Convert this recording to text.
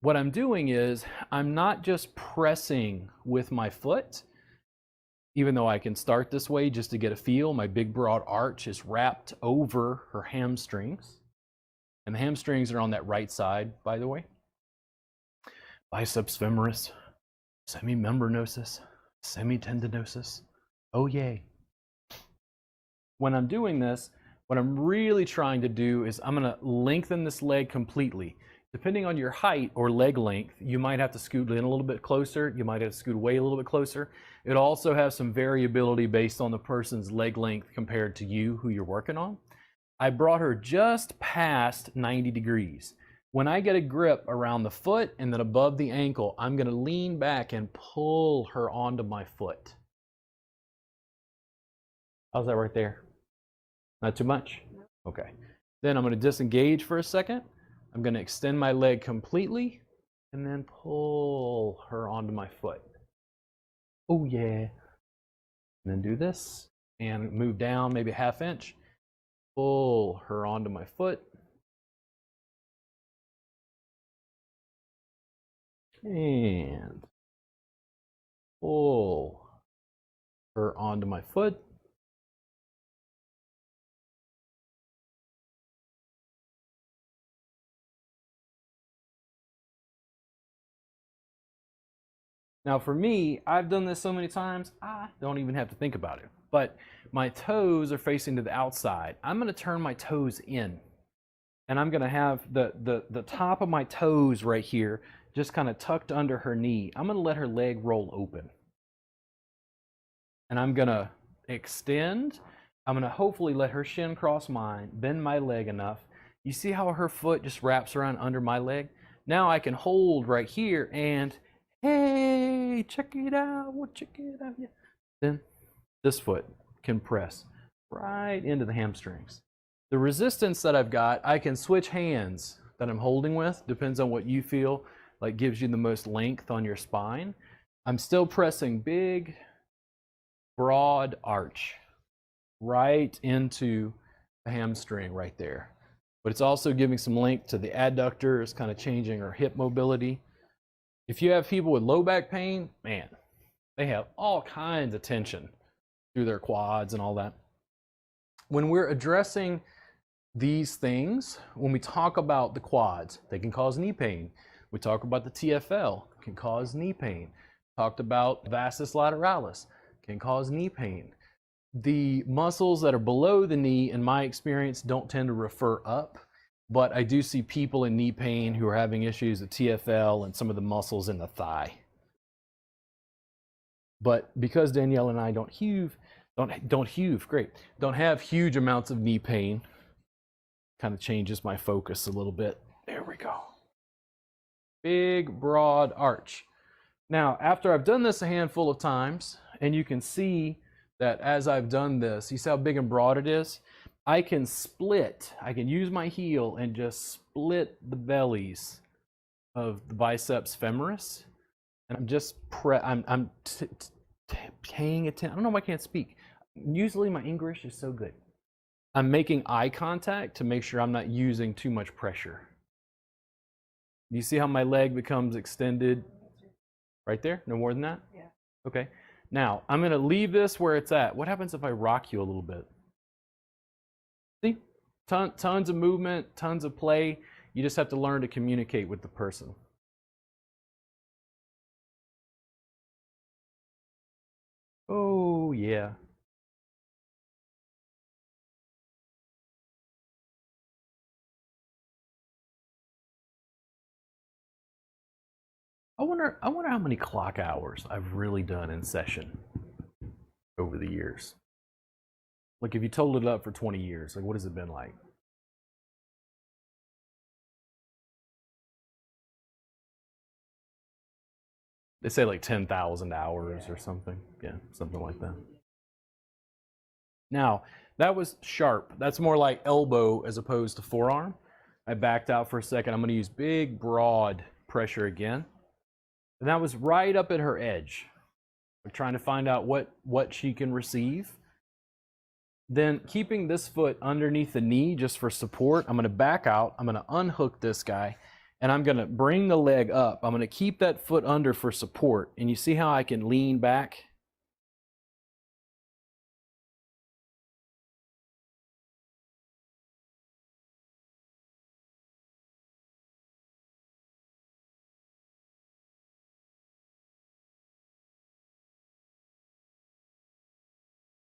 what I'm doing is I'm not just pressing with my foot, even though I can start this way just to get a feel. My big broad arch is wrapped over her hamstrings. And the hamstrings are on that right side, by the way. Biceps femoris, semimembranosus, semitendinosus. Oh, yay. When I'm doing this, what I'm really trying to do is I'm going to lengthen this leg completely. Depending on your height or leg length, you might have to scoot in a little bit closer. You might have to scoot away a little bit closer. It also has some variability based on the person's leg length compared to you, who you're working on. I brought her just past 90 degrees. When I get a grip around the foot and then above the ankle, I'm going to lean back and pull her onto my foot. How's that right there? Not too much? Okay. Then I'm going to disengage for a second. I'm going to extend my leg completely and then pull her onto my foot. Oh yeah. And then do this and move down maybe a ½ inch. Pull her onto my foot. And pull her onto my foot. Now for me, I've done this so many times, I don't even have to think about it. But my toes are facing to the outside. I'm going to turn my toes in. And I'm going to have the top of my toes right here just kind of tucked under her knee. I'm going to let her leg roll open. And I'm going to extend. I'm going to hopefully let her shin cross mine, bend my leg enough. You see how her foot just wraps around under my leg? Now I can hold right here and, hey, check it out, check it out. Yeah. Then this foot can press right into the hamstrings. The resistance that I've got, I can switch hands that I'm holding with, depends on what you feel like gives you the most length on your spine. I'm still pressing big, broad arch right into the hamstring right there. But it's also giving some length to the adductors, kind of changing her hip mobility. If you have people with low back pain, man, they have all kinds of tension through their quads and all that. When we're addressing these things, when we talk about the quads, they can cause knee pain. We talk about the TFL, can cause knee pain. Talked about vastus lateralis, can cause knee pain. The muscles that are below the knee, in my experience, don't tend to refer up, but I do see people in knee pain who are having issues with TFL and some of the muscles in the thigh. But because Danielle and I don't have huge amounts of knee pain, kind of changes my focus a little bit. There we go. Big, broad arch. Now, after I've done this a handful of times, and you can see that as I've done this, you see how big and broad it is? I can split, I can use my heel and just split the bellies of the biceps femoris. And I'm just, I'm paying attention. I don't know why I can't speak. Usually my English is so good. I'm making eye contact to make sure I'm not using too much pressure. You see how my leg becomes extended right there? No more than that? Yeah. Okay. Now, I'm going to leave this where it's at. What happens if I rock you a little bit? See? Tons of movement, tons of play. You just have to learn to communicate with the person. Oh, yeah. I wonder how many clock hours I've really done in session over the years. Like if you totaled it up for 20 years, like what has it been like? They say like 10,000 hours or something. Yeah, something like that. Now, that was sharp. That's more like elbow as opposed to forearm. I backed out for a second. I'm going to use big, broad pressure again. And that was right up at her edge. We're trying to find out what she can receive. Then keeping this foot underneath the knee just for support, I'm going to back out. I'm going to unhook this guy. and I'm going to bring the leg up. I'm going to keep that foot under for support. And you see how I can lean back